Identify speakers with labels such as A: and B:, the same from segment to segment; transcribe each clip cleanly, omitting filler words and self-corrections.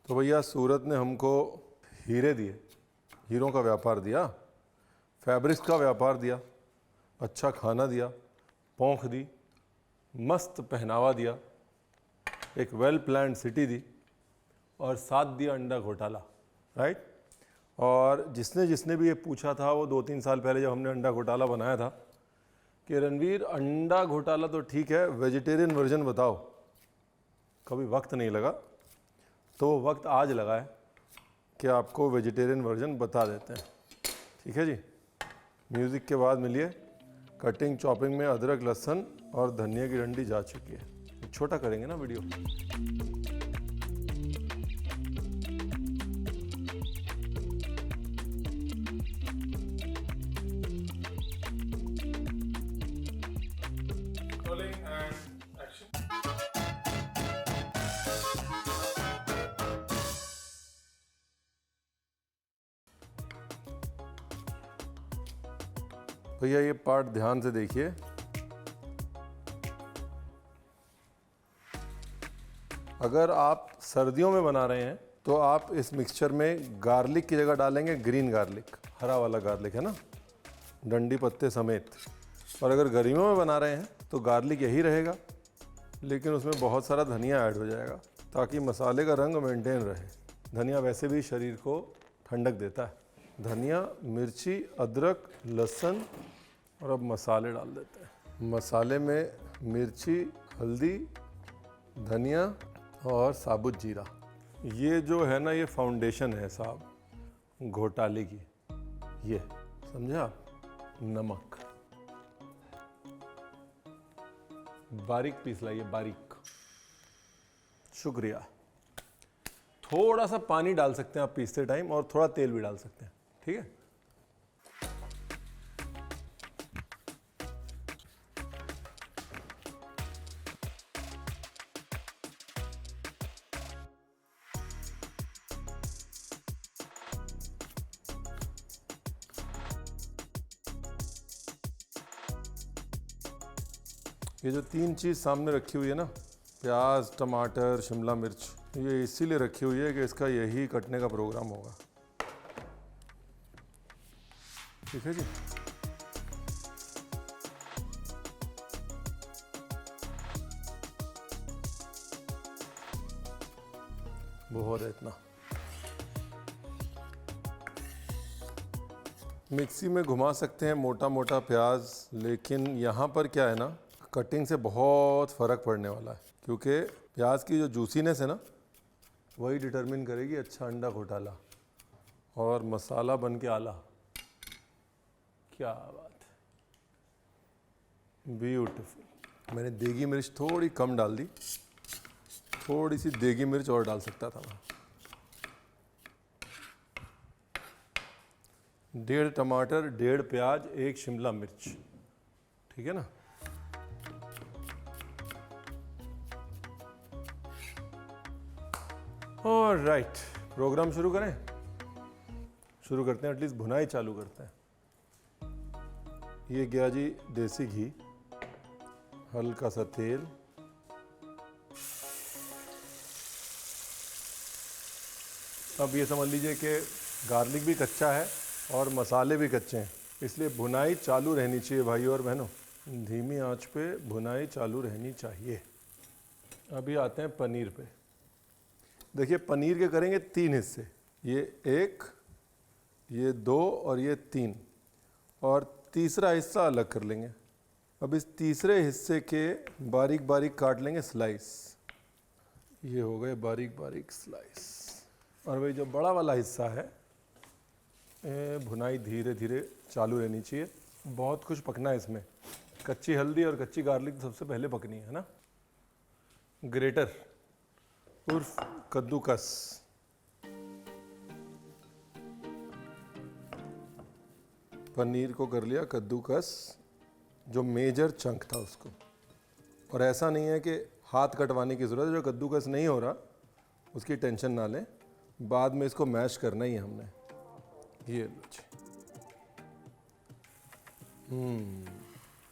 A: तो भैया सूरत ने हमको हीरे दिए, हीरों का व्यापार दिया, फैब्रिक्स का व्यापार दिया, अच्छा खाना दिया, पौंख दी, मस्त पहनावा दिया, एक वेल प्लान्ड सिटी दी और साथ दिया अंडा घोटाला, राइट। और जिसने जिसने भी ये पूछा था वो 2-3 साल पहले जब हमने अंडा घोटाला बनाया था कि रणवीर अंडा घोटाला तो ठीक है, वेजिटेरियन वर्जन बताओ, कभी वक्त नहीं लगा, तो वो वक्त आज लगा है कि आपको वेजिटेरियन वर्जन बता देते हैं। ठीक है जी। म्यूज़िक के बाद मिलिए। कटिंग चॉपिंग में अदरक लहसुन और धनिया की डंडी जा चुकी है। छोटा करेंगे ना वीडियो। भैया ये पार्ट ध्यान से देखिए। अगर आप सर्दियों में बना रहे हैं तो आप इस मिक्सचर में गार्लिक की जगह डालेंगे ग्रीन गार्लिक, हरा वाला गार्लिक है ना, डंडी पत्ते समेत। और अगर गर्मियों में बना रहे हैं तो गार्लिक यही रहेगा, लेकिन उसमें बहुत सारा धनिया ऐड हो जाएगा ताकि मसाले का रंग मेंटेन रहे। धनिया वैसे भी शरीर को ठंडक देता है। धनिया, मिर्ची, अदरक, लहसुन और अब मसाले डाल देते हैं। मसाले में मिर्ची, हल्दी, धनिया और साबुत जीरा। ये जो है ना, ये फाउंडेशन है साहब घोटाले की। ये समझे आप। नमक बारीक पीस लाइए, बारीक। शुक्रिया। थोड़ा सा पानी डाल सकते हैं आप पीसते टाइम, और थोड़ा तेल भी डाल सकते हैं। ठीक है। ये जो 3 चीज़ सामने रखी हुई है ना, प्याज, टमाटर, शिमला मिर्च, ये इसीलिए रखी हुई है कि इसका यही कटने का प्रोग्राम होगा। ठीक है जी। बहुत है इतना। मिक्सी में घुमा सकते हैं मोटा मोटा प्याज, लेकिन यहाँ पर क्या है ना, कटिंग से बहुत फ़र्क पड़ने वाला है, क्योंकि प्याज की जो जूसीनेस है ना, वही डिटरमिन करेगी अच्छा अंडा घोटाला। और मसाला बन के आला। क्या बात है, ब्यूटीफुल। मैंने देगी मिर्च थोड़ी कम डाल दी, थोड़ी सी देगी मिर्च और डाल सकता था मैं। 1.5 टमाटर, 1.5 प्याज, 1 शिमला मिर्च। ठीक है ना। ऑलराइट, प्रोग्राम शुरू करें। शुरू करते हैं, एटलीस्ट भुनाई चालू करते हैं। ये गया जी देसी घी, हल्का सा तेल, अब ये समझ लीजिए कि गार्लिक भी कच्चा है और मसाले भी कच्चे हैं, इसलिए भुनाई चालू रहनी चाहिए भाइयों और बहनों। धीमी आंच पे भुनाई चालू रहनी चाहिए। अभी आते हैं पनीर पे। देखिए, पनीर के करेंगे 3 हिस्से, ये 1, ये 2 और ये 3, और तीसरा हिस्सा अलग कर लेंगे। अब इस तीसरे हिस्से के बारीक बारीक काट लेंगे स्लाइस। ये हो गए बारीक बारीक स्लाइस। और भाई जो बड़ा वाला हिस्सा है, भुनाई धीरे धीरे चालू रहनी चाहिए। बहुत कुछ पकना है इसमें। कच्ची हल्दी और कच्ची गार्लिक सबसे पहले पकनी है ना। ग्रेटर उर्फ कद्दूकस, पनीर को कर लिया कद्दूकस, जो मेजर चंक था उसको। और ऐसा नहीं है कि हाथ कटवाने की ज़रूरत है, जो कद्दूकस नहीं हो रहा उसकी टेंशन ना लें, बाद में इसको मैश करना ही है हमने। ये लो जी।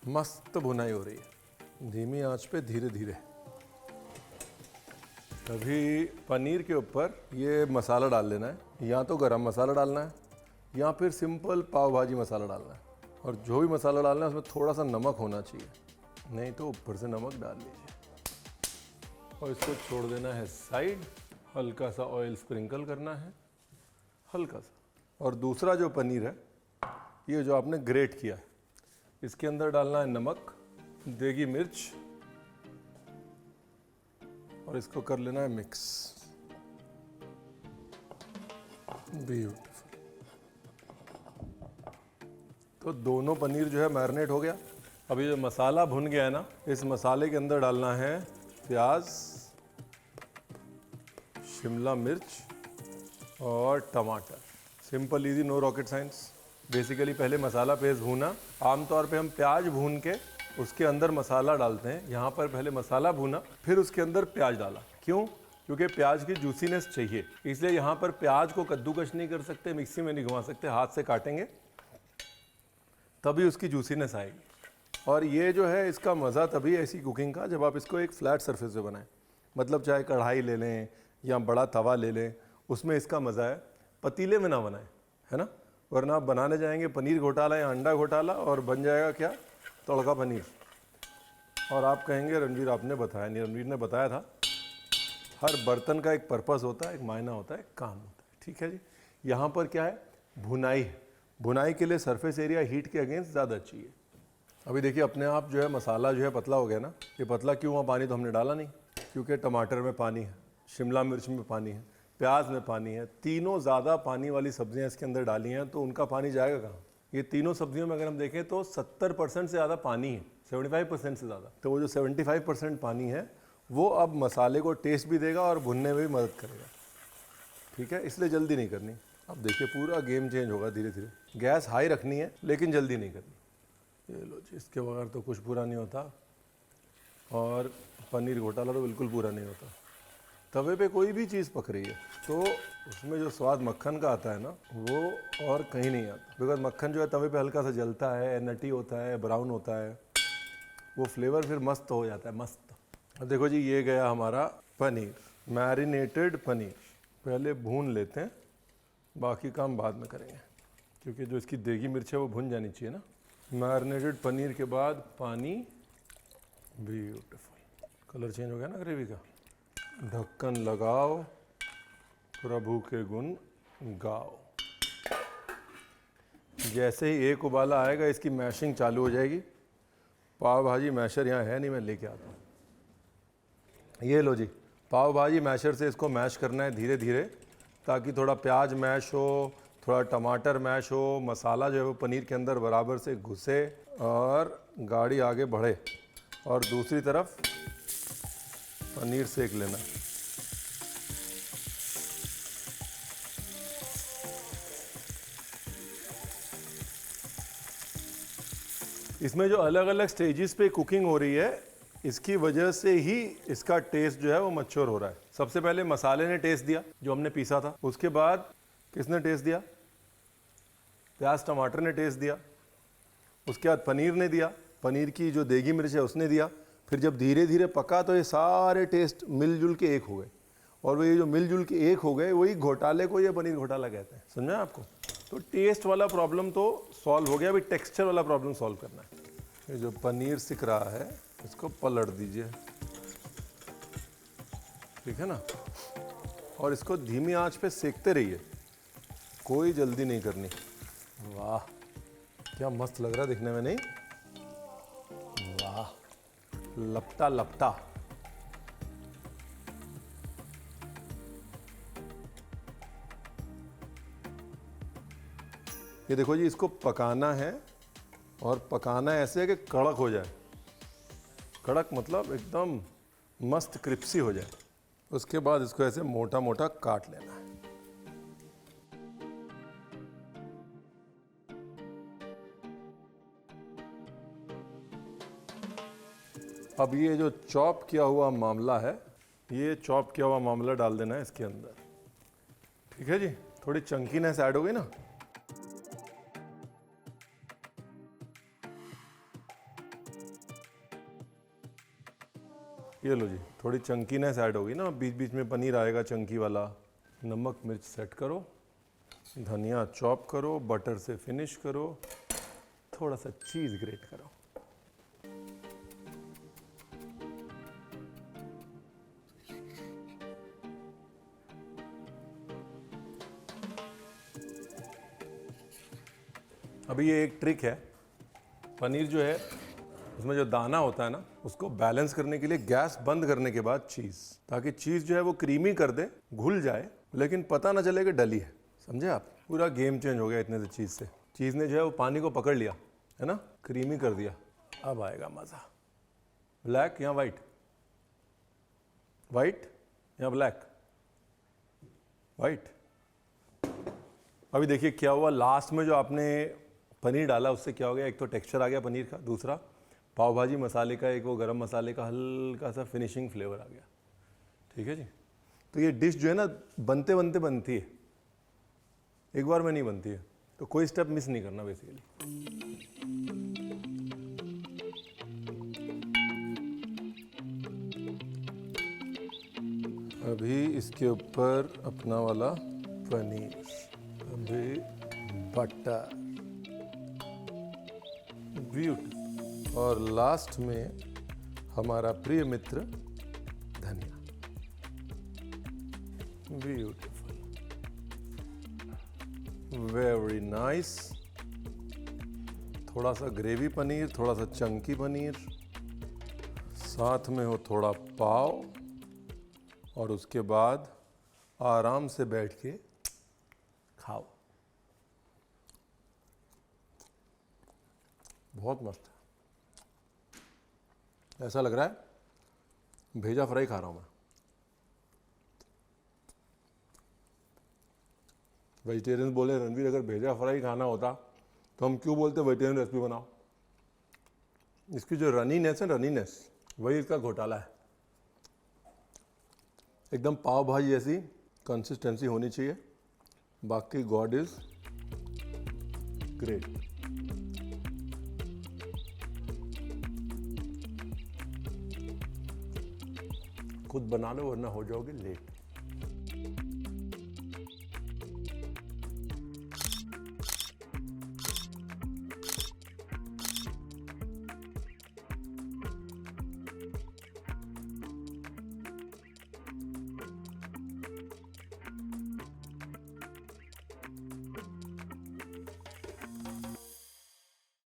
A: मस्त भुनाई हो रही है, धीमी आंच पे धीरे धीरे। अभी पनीर के ऊपर ये मसाला डाल लेना है, या तो गरम मसाला डालना है या फिर सिंपल पाव भाजी मसाला डालना है। और जो भी मसाला डालना है उसमें थोड़ा सा नमक होना चाहिए, नहीं तो ऊपर से नमक डाल लीजिए। और इसको छोड़ देना है साइड, हल्का सा ऑयल स्प्रिंकल करना है, हल्का सा। और दूसरा जो पनीर है, ये जो आपने ग्रेट किया है, इसके अंदर डालना है नमक, देगी मिर्च, और इसको कर लेना है मिक्स। ब्यूटीफुल। तो दोनों पनीर जो है मैरिनेट हो गया। अभी जो मसाला भुन गया है ना, इस मसाले के अंदर डालना है प्याज, शिमला मिर्च और टमाटर। Simple easy, no rocket science. Basically पहले मसाला पेस्ट भूना। आमतौर पे हम प्याज भून के उसके अंदर मसाला डालते हैं, यहाँ पर पहले मसाला भूना फिर उसके अंदर प्याज डाला। क्यों? क्योंकि प्याज की जूसीनेस चाहिए, इसलिए यहाँ पर प्याज को कद्दूकश नहीं कर सकते, मिक्सी में नहीं घुमा सकते, हाथ से काटेंगे तभी उसकी जूसीनेस आएगी। और ये जो है इसका मज़ा तभी ऐसी कुकिंग का जब आप इसको एक फ्लैट सरफेस पे बनाएं। मतलब चाहे कढ़ाई ले लें या बड़ा तवा ले लें, उसमें इसका मज़ा है। पतीले में ना बनाएं, है ना, वरना आप बनाने जाएंगे पनीर घोटाला या अंडा घोटाला और बन जाएगा क्या, तड़का पनीर। और आप कहेंगे रणवीर आपने बताया नहीं। रणवीर ने बताया था, हर बर्तन का एक पर्पस होता है, एक मायना होता है, एक काम होता है। ठीक है जी। यहाँ पर क्या है, भुनाई है। भुनाई के लिए सरफेस एरिया हीट के अगेंस्ट ज़्यादा चाहिए। अभी देखिए अपने आप जो है मसाला जो है पतला हो गया ना। ये पतला क्यों हुआ? पानी तो हमने डाला नहीं, क्योंकि टमाटर में पानी है, शिमला मिर्च में पानी है, प्याज में पानी है। तीनों ज़्यादा पानी वाली सब्जियां इसके अंदर डाली हैं, तो उनका पानी जाएगा कहाँ? ये तीनों सब्जियों में अगर हम देखें तो 70% से ज़्यादा पानी है, 75% से ज़्यादा। तो वो जो 75% पानी है वो अब मसाले को टेस्ट भी देगा और भुनने में भी मदद करेगा। ठीक है, इसलिए जल्दी नहीं करनी। अब देखिए पूरा गेम चेंज होगा धीरे धीरे। गैस हाई रखनी है लेकिन जल्दी नहीं करनी। ये लो जी, इसके बगैर तो कुछ पूरा नहीं होता, और पनीर घोटाला तो बिल्कुल पूरा नहीं होता। तवे पे कोई भी चीज़ पक रही है तो उसमें जो स्वाद मक्खन का आता है ना, वो और कहीं नहीं आता। बिकॉज मक्खन जो है तवे पे हल्का सा जलता है, नटी होता है, ब्राउन होता है, वो फ्लेवर फिर मस्त हो जाता है, मस्त। अब देखो जी, ये गया हमारा पनीर, मैरिनेटेड पनीर। पहले भून लेते हैं, बाकी काम बाद में करेंगे, क्योंकि जो इसकी देगी मिर्च है वो भुन जानी चाहिए ना। मैरिनेटेड पनीर के बाद पानी। ब्यूटीफुल, कलर चेंज हो गया ना ग्रेवी का। ढक्कन लगाओ, प्रभु के गुण गाओ। जैसे ही एक उबाला आएगा इसकी मैशिंग चालू हो जाएगी। पाव भाजी मैशर यहाँ है नहीं, मैं लेके आता हूँ। ये लो जी, पाव भाजी मैशर से इसको मैश करना है धीरे धीरे, ताकि थोड़ा प्याज मैश हो, थोड़ा टमाटर मैश हो, मसाला जो है वो पनीर के अंदर बराबर से घुसे और गाड़ी आगे बढ़े। और दूसरी तरफ पनीर सेक लेना। इसमें जो अलग अलग स्टेजेस पे कुकिंग हो रही है, इसकी वजह से ही इसका टेस्ट जो है वो मैच्योर हो रहा है। सबसे पहले मसाले ने टेस्ट दिया जो हमने पीसा था, उसके बाद किसने टेस्ट दिया? प्याज टमाटर ने टेस्ट दिया, उसके बाद पनीर ने दिया, पनीर की जो देगी मिर्च है उसने दिया। फिर जब धीरे धीरे पका तो ये सारे टेस्ट मिलजुल के एक हो गए, और वो ये जो मिलजुल के एक हो गए वही घोटाले को ये पनीर घोटाला कहते हैं। समझा आपको? तो टेस्ट वाला प्रॉब्लम तो सॉल्व हो गया, अभी टेक्सचर वाला प्रॉब्लम सॉल्व करना है। ये जो पनीर सिक रहा है इसको पलट दीजिए, ठीक है ना, और इसको धीमी आंच पे सेकते रहिए, कोई जल्दी नहीं करनी। वाह क्या मस्त लग रहा है दिखने में, नहीं? वाह, लपटा लपटा। ये देखो जी, इसको पकाना है, और पकाना ऐसे है कि कड़क हो जाए। कड़क मतलब एकदम मस्त क्रिस्पी हो जाए। उसके बाद इसको ऐसे मोटा मोटा काट लेना है। अब ये जो चॉप किया हुआ मामला है, ये चॉप किया हुआ मामला डाल देना है इसके अंदर। ठीक है जी, थोड़ी चंकीनेस ऐड हो गई ना। ये लो जी, थोड़ी चंकीनेस ऐड होगी ना, बीच बीच में पनीर आएगा चंकी वाला। नमक मिर्च सेट करो, धनिया चॉप करो, बटर से फिनिश करो, थोड़ा सा चीज़ ग्रेट करो। अभी ये एक ट्रिक है, पनीर जो है उसमें जो दाना होता है ना, उसको बैलेंस करने के लिए गैस बंद करने के बाद चीज़, ताकि चीज़ जो है वो क्रीमी कर दे, घुल जाए, लेकिन पता ना चले कि डली है। समझे आप? पूरा गेम चेंज हो गया इतने से चीज़ से। चीज़ ने जो है वो पानी को पकड़ लिया है ना, क्रीमी कर दिया। अब आएगा मज़ा। ब्लैक या वाइट? वाइट या ब्लैक? वाइट। अभी देखिए क्या हुआ, लास्ट में जो आपने पनीर डाला उससे क्या हो गया, एक तो टेक्सचर आ गया पनीर का, दूसरा पाव भाजी मसाले का, एक वो गरम मसाले का हल्का सा फिनिशिंग फ्लेवर आ गया। ठीक है जी। तो ये डिश जो है ना बनते बनते बनती है, एक बार में नहीं बनती है, तो कोई स्टेप मिस नहीं करना बेसिकली। अभी इसके ऊपर अपना वाला पनीर, अभी बटर, ब्यूटीफुल, और लास्ट में हमारा प्रिय मित्र धनिया। Beautiful, very nice. थोड़ा सा ग्रेवी पनीर, थोड़ा सा चंकी पनीर, साथ में हो थोड़ा पाव, और उसके बाद आराम से बैठ के खाओ। बहुत मस्त है। ऐसा लग रहा है भेजा फ्राई खा रहा हूँ मैं। वेजिटेरियन बोले रणवीर अगर भेजा फ्राई खाना होता तो हम क्यों बोलते वेजिटेरियन रेसिपी बनाओ। इसकी जो रनीनेस है, रनीनेस वही इसका घोटाला है। एकदम पाव भाजी जैसी कंसिस्टेंसी होनी चाहिए, बाकी गॉड इज ग्रेट। खुद बना लो वरना हो जाओगे लेट।